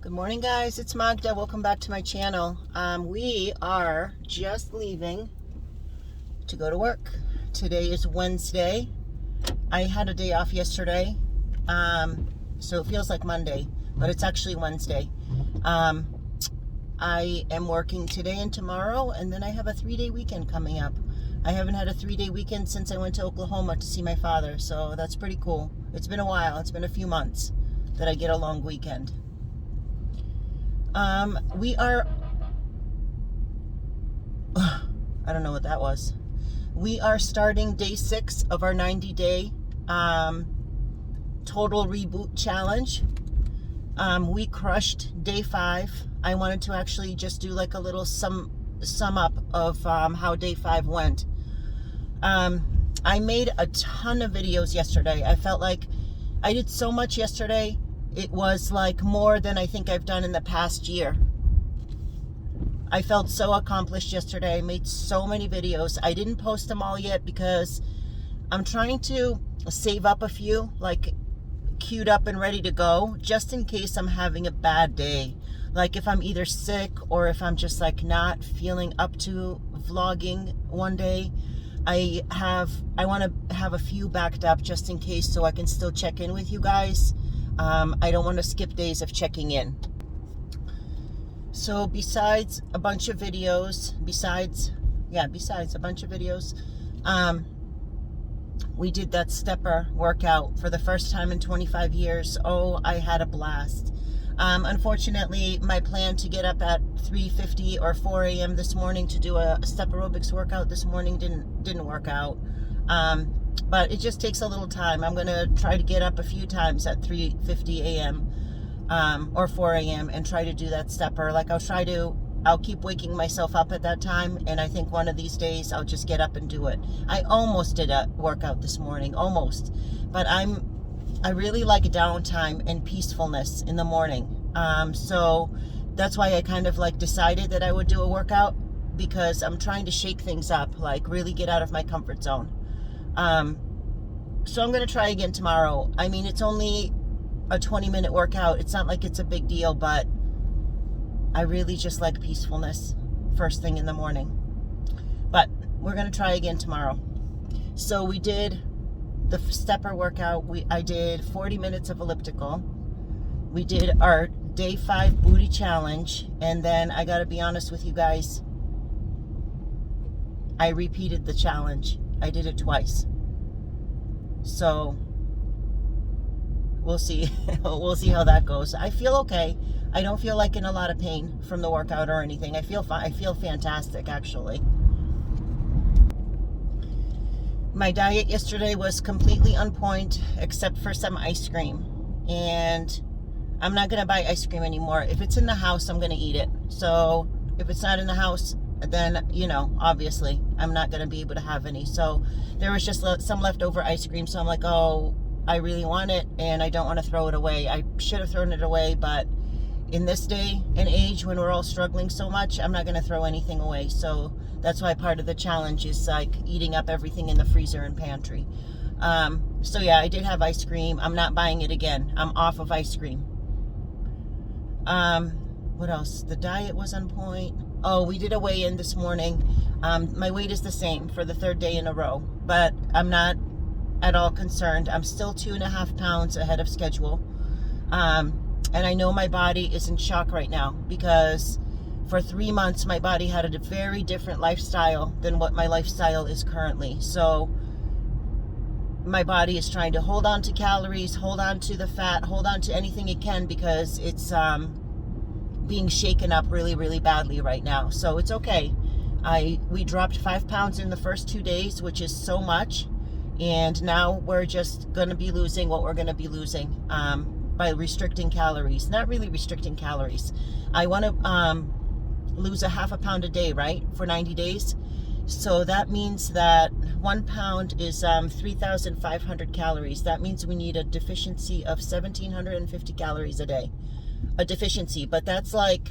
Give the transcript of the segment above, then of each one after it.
Good morning, guys. It's Magda. Welcome back to my channel. We are just leaving to go to work. Today is Wednesday. I had a day off yesterday, so it feels like Monday, but it's actually Wednesday. I am working today and tomorrow, and then I have a 3-day weekend coming up. I haven't had a 3-day weekend since I went to Oklahoma to see my father, so that's pretty cool. It's been a while. It's been a few months that I get a long weekend. We are, I don't know what that was. We are starting day 6 of our 90-day total reboot challenge. We crushed day 5. I wanted to actually just do like a little sum up of how day 5 went. I made a ton of videos yesterday. I felt like I did so much yesterday. It was like more than I think I've done in the past year. I felt so accomplished yesterday. I made so many videos. I didn't post them all yet because I'm trying to save up a few, like queued up and ready to go, just in case I'm having a bad day. Like if I'm either sick or if I'm just like not feeling up to vlogging one day. I want to have a few backed up just in case, so I can still check in with you guys. I don't want to skip days of checking in. So besides a bunch of videos, we did that stepper workout for the first time in 25 years. Oh, I had a blast. Unfortunately, my plan to get up at 3:50 or 4 a.m. this morning to do a step aerobics workout this morning didn't work out. But it just takes a little time. I'm going to try to get up a few times at 3:50 a.m. Or 4 a.m. and try to do that stepper. Like I'll keep waking myself up at that time, and I think one of these days I'll just get up and do it. I almost did a workout this morning, almost. But I really like downtime and peacefulness in the morning. So that's why I kind of like decided that I would do a workout, because I'm trying to shake things up, like really get out of my comfort zone. So I'm going to try again tomorrow. I mean, it's only a 20-minute workout. It's not like it's a big deal, but I really just like peacefulness first thing in the morning. But we're going to try again tomorrow. So we did the stepper workout. I did 40 minutes of elliptical. We did our day 5 booty challenge. And then I got to be honest with you guys, I repeated the challenge. I did it twice. So we'll see. We'll see how that goes. I feel okay. I don't feel like in a lot of pain from the workout or anything. I feel fine. I feel fantastic, actually. My diet yesterday was completely on point, except for some ice cream. And I'm not going to buy ice cream anymore. If it's in the house, I'm going to eat it. So if it's not in the house, then, you know, obviously I'm not going to be able to have any. So there was just some leftover ice cream. So I'm like, oh, I really want it and I don't want to throw it away. I should have thrown it away, but in this day and age when we're all struggling so much, I'm not going to throw anything away. So that's why part of the challenge is like eating up everything in the freezer and pantry. So yeah, I did have ice cream. I'm not buying it again. I'm off of ice cream. What else? The diet was on point. Oh, we did a weigh-in this morning. My weight is the same for the 3rd day in a row, but I'm not at all concerned. I'm still 2.5 pounds ahead of schedule. And I know my body is in shock right now because for 3 months, my body had a very different lifestyle than what my lifestyle is currently. So my body is trying to hold on to calories, hold on to the fat, hold on to anything it can, because it's being shaken up really, really badly right now. So it's okay. We dropped 5 pounds in the first 2 days, which is so much. And now we're just going to be losing what we're going to be losing by restricting calories. Not really restricting calories. I want to lose a half a pound a day, right? For 90 days. So that means that 1 pound is 3,500 calories. That means we need a deficiency of 1,750 calories a day. A deficiency, but that's like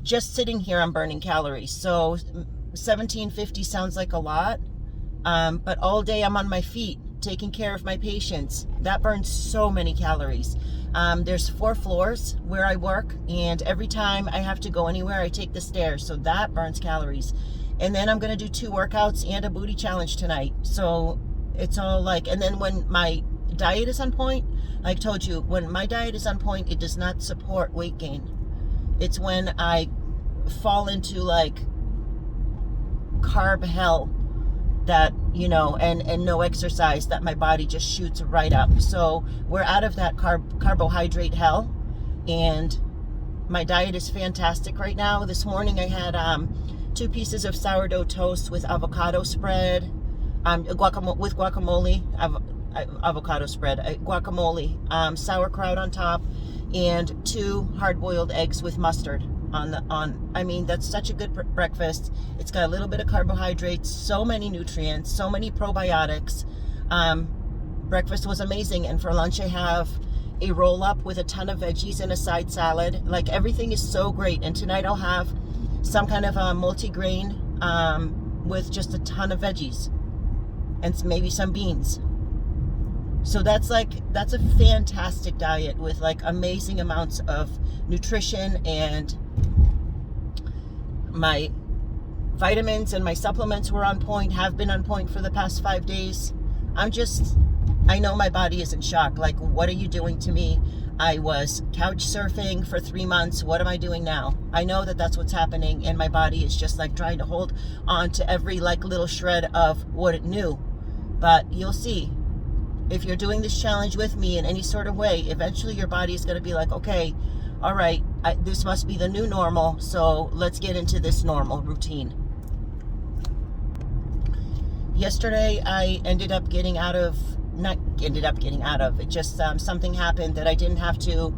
just sitting here I'm burning calories. So 1,750 sounds like a lot, but all day I'm on my feet taking care of my patients. That burns so many calories. There's 4 floors where I work, and every time I have to go anywhere, I take the stairs. So that burns calories. And then I'm going to do 2 workouts and a booty challenge tonight. So it's all like, and then when my diet is on point, like I told you, when my diet is on point, it does not support weight gain. It's when I fall into like carb hell that, you know, and no exercise, that my body just shoots right up. So we're out of that carbohydrate hell, and my diet is fantastic right now. This morning I had 2 pieces of sourdough toast with avocado spread, with guacamole, avocado spread, guacamole, sauerkraut on top, and 2 hard-boiled eggs with mustard I mean, that's such a good breakfast. It's got a little bit of carbohydrates, so many nutrients, so many probiotics. Breakfast was amazing. And for lunch I have a roll up with a ton of veggies and a side salad. Like, everything is so great. And tonight I'll have some kind of a multi-grain with just a ton of veggies and maybe some beans. So that's a fantastic diet with like amazing amounts of nutrition, and my vitamins and my supplements were on point, have been on point for the past 5 days. I know my body is in shock. Like, what are you doing to me? I was couch surfing for 3 months. What am I doing now? I know that that's what's happening, and my body is just like trying to hold on to every like little shred of what it knew. But you'll see. If you're doing this challenge with me in any sort of way, eventually your body is going to be like, okay, all right, this must be the new normal, so let's get into this normal routine. Yesterday, I ended up getting out of, it just something happened that I didn't have to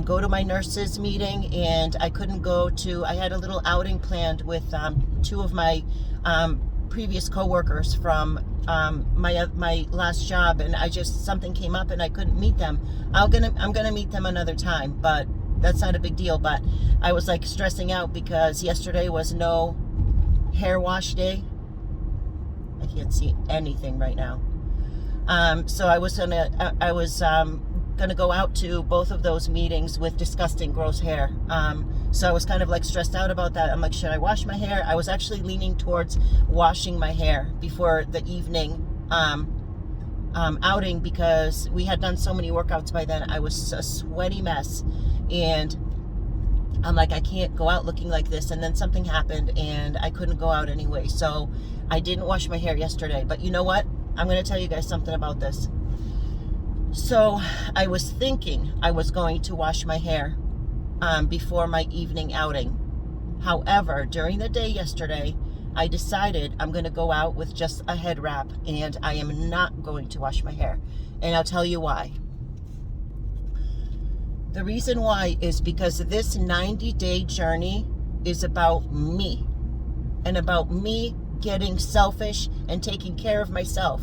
go to my nurse's meeting, and I couldn't go to, I had a little outing planned with 2 of my previous coworkers from my last job, and something came up and I couldn't meet them. I'm gonna meet them another time, but that's not a big deal. But I was like stressing out because yesterday was no hair wash day. I can't see anything right now. So I was gonna go out to both of those meetings with disgusting, gross hair. So I was kind of like stressed out about that. I'm like, should I wash my hair? I was actually leaning towards washing my hair before the evening outing, because we had done so many workouts by then. I was a sweaty mess, and I'm like, I can't go out looking like this. And then something happened and I couldn't go out anyway. So I didn't wash my hair yesterday. But you know what? I'm going to tell you guys something about this. So I was thinking I was going to wash my hair before my evening outing. However, during the day yesterday, I decided I'm going to go out with just a head wrap, and I am not going to wash my hair. And I'll tell you why. The reason why is because this 90-day journey is about me, and about me getting selfish and taking care of myself.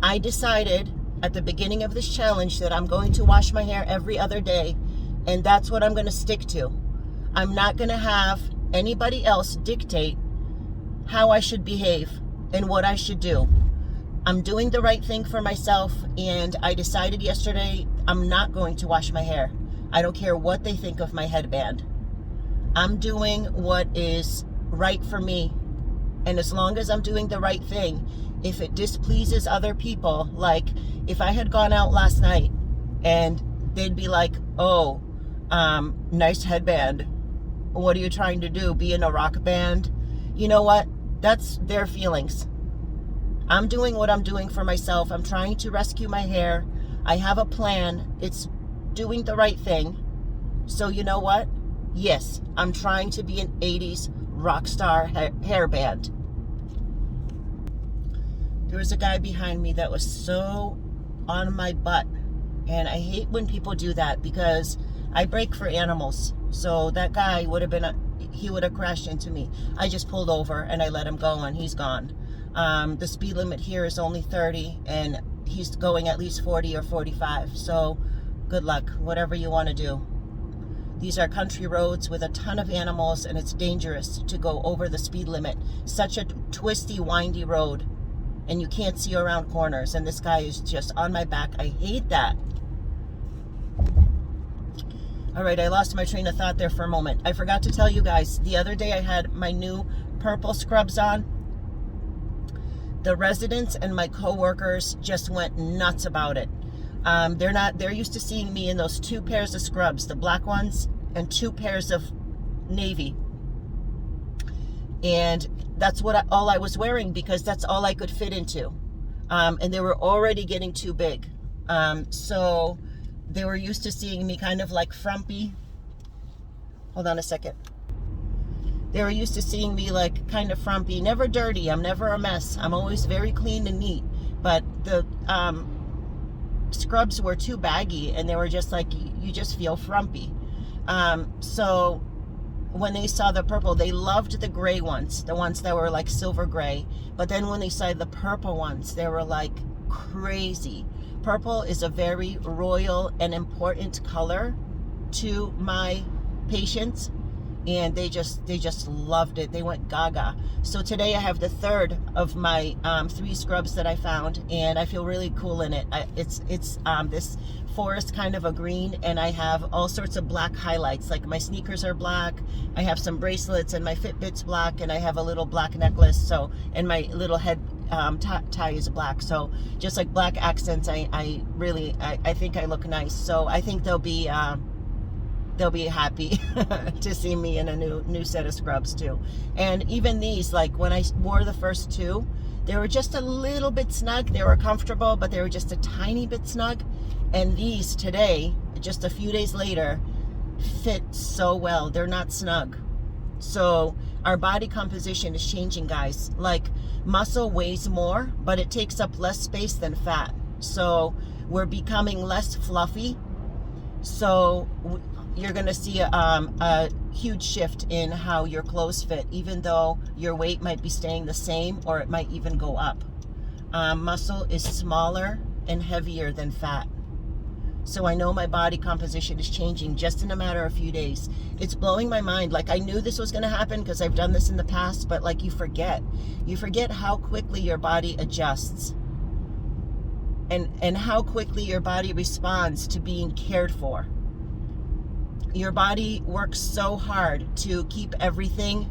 I decided at the beginning of this challenge that I'm going to wash my hair every other day, and that's what I'm going to stick to. I'm not going to have anybody else dictate how I should behave and what I should do. I'm doing the right thing for myself, and I decided yesterday I'm not going to wash my hair. I don't care what they think of my headband. I'm doing what is right for me, and as long as I'm doing the right thing, if it displeases other people, like if I had gone out last night and they'd be like, oh, nice headband. What are you trying to do? Be in a rock band? You know what? That's their feelings. I'm doing what I'm doing for myself. I'm trying to rescue my hair. I have a plan. It's doing the right thing. So you know what? Yes, I'm trying to be an 80s rock star hair band. There was a guy behind me that was so on my butt. And I hate when people do that, because I brake for animals. So that guy would have he would have crashed into me. I just pulled over and I let him go, and he's gone. The speed limit here is only 30, and he's going at least 40 or 45. So good luck, whatever you want to do. These are country roads with a ton of animals, and it's dangerous to go over the speed limit. Such a twisty, windy road. and you can't see around corners, and this guy is just on my back. I hate that. All right, I lost my train of thought there for a moment. I forgot to tell you guys, the other day I had my new purple scrubs on. The residents and my coworkers just went nuts about it. They're used to seeing me in those 2 pairs of scrubs, the black ones and 2 pairs of navy. And that's all I was wearing, because that's all I could fit into. And they were already getting too big. So they were used to seeing me kind of like frumpy. Hold on a second. They were used to seeing me like kind of frumpy, never dirty. I'm never a mess. I'm always very clean and neat. But the scrubs were too baggy, and they were just like, you just feel frumpy. So when they saw the purple, they loved the gray ones, the ones that were like silver gray. But then when they saw the purple ones, they were like crazy. Purple is a very royal and important color to my patients, and they just loved it. They went gaga. So today I have the 3rd of my 3 scrubs that I found, and I feel really cool in it. It's this forest kind of a green, and I have all sorts of black highlights. Like my sneakers are black, I have some bracelets, and my Fitbit's black, and I have a little black necklace, so, and my little head tie is black. So just like black accents, I think I look nice. So I think they'll be happy to see me in a new set of scrubs too. And even these, like when I wore the first 2, they were just a little bit snug. They were comfortable, but they were just a tiny bit snug. And these today, just a few days later, fit so well. They're not snug. So our body composition is changing, guys. Like muscle weighs more, but it takes up less space than fat. So we're becoming less fluffy. So you're going to see a huge shift in how your clothes fit, even though your weight might be staying the same, or it might even go up. Muscle is smaller and heavier than fat. So I know my body composition is changing just in a matter of a few days. It's blowing my mind. Like I knew this was going to happen because I've done this in the past, but like you forget how quickly your body adjusts, and how quickly your body responds to being cared for. Your body works so hard to keep everything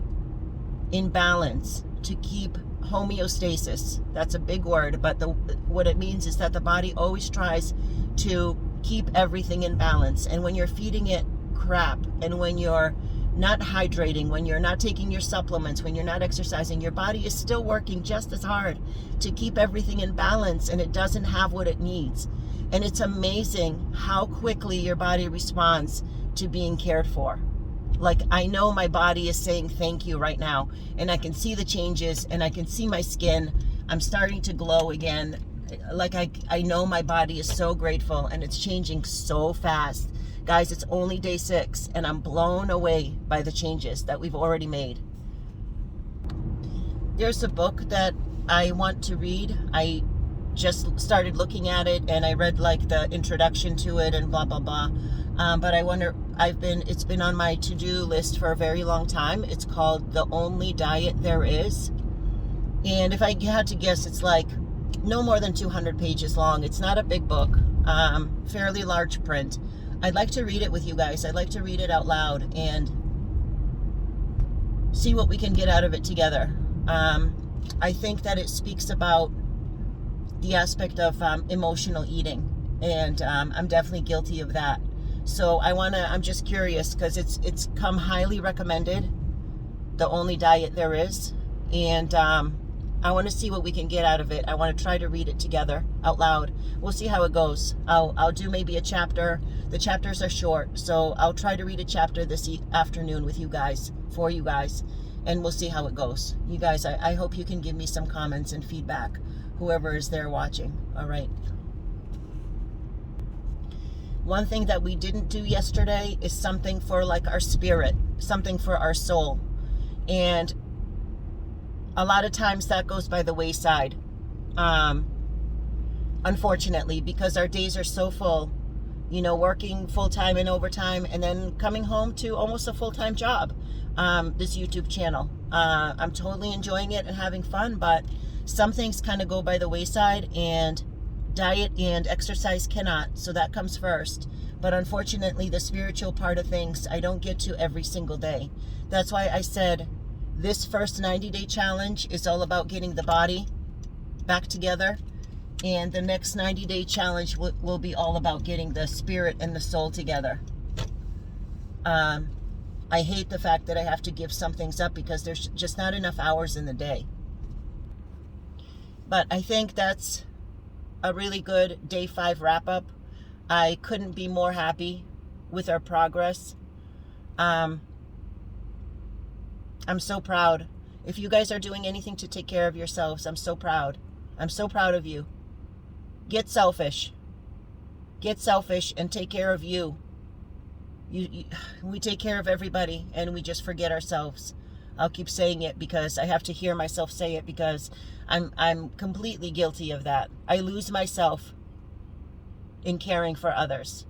in balance, to keep homeostasis. That's a big word, but what it means is that the body always tries to keep everything in balance. And when you're feeding it crap, and when you're not hydrating, when you're not taking your supplements, when you're not exercising, your body is still working just as hard to keep everything in balance, and it doesn't have what it needs. And it's amazing how quickly your body responds to being cared for. Like I know my body is saying thank you right now, and I can see the changes, and I can see my skin. I'm starting to glow again. Like I know my body is so grateful, and it's changing so fast. Guys, it's only day 6, and I'm blown away by the changes that we've already made. There's a book that I want to read. I just started looking at it, and I read like the introduction to it and blah, blah, blah. But I wonder, it's been on my to-do list for a very long time. It's called The Only Diet There Is. And if I had to guess, it's like no more than 200 pages long. It's not a big book, fairly large print. I'd like to read it with you guys. I'd like to read it out loud and see what we can get out of it together. I think that it speaks about the aspect of emotional eating, and I'm definitely guilty of that. So I'm just curious, because it's come highly recommended, The Only Diet There Is, and I want to see what we can get out of it. I want to try to read it together out loud. We'll see how it goes. I'll do maybe a chapter. The chapters are short, so I'll try to read a chapter this afternoon with you guys, for you guys, and we'll see how it goes. You guys, I hope you can give me some comments and feedback, whoever is there watching. All right. One thing that we didn't do yesterday is something for like our spirit, something for our soul. And a lot of times that goes by the wayside, unfortunately, because our days are so full, working full-time and overtime, and then coming home to almost a full-time job, this YouTube channel. I'm totally enjoying it and having fun, but some things kind of go by the wayside, and diet and exercise cannot, so that comes first. But unfortunately, the spiritual part of things I don't get to every single day. That's why I said this first 90-day challenge is all about getting the body back together, and the next 90-day challenge will be all about getting the spirit and the soul together. I hate the fact that I have to give some things up because there's just not enough hours in the day. But I think that's a really good day 5 wrap-up. I couldn't be more happy with our progress. I'm so proud. If you guys are doing anything to take care of yourselves, I'm so proud. I'm so proud of you. Get selfish. Get selfish and take care of you. We take care of everybody and we just forget ourselves. I'll keep saying it because I have to hear myself say it, because I'm completely guilty of that. I lose myself in caring for others.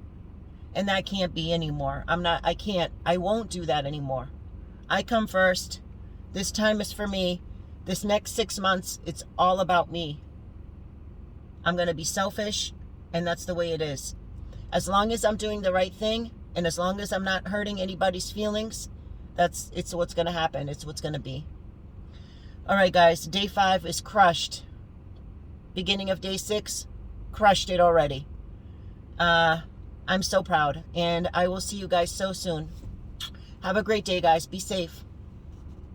And that can't be anymore. I won't do that anymore. I come first. This time is for me. This next 6 months, it's all about me. I'm going to be selfish, and that's the way it is. As long as I'm doing the right thing, and as long as I'm not hurting anybody's feelings, it's what's going to happen. It's what's going to be. All right, guys, day 5 is crushed. Beginning of day 6, crushed it already. I'm so proud, and I will see you guys so soon. Have a great day, guys. Be safe.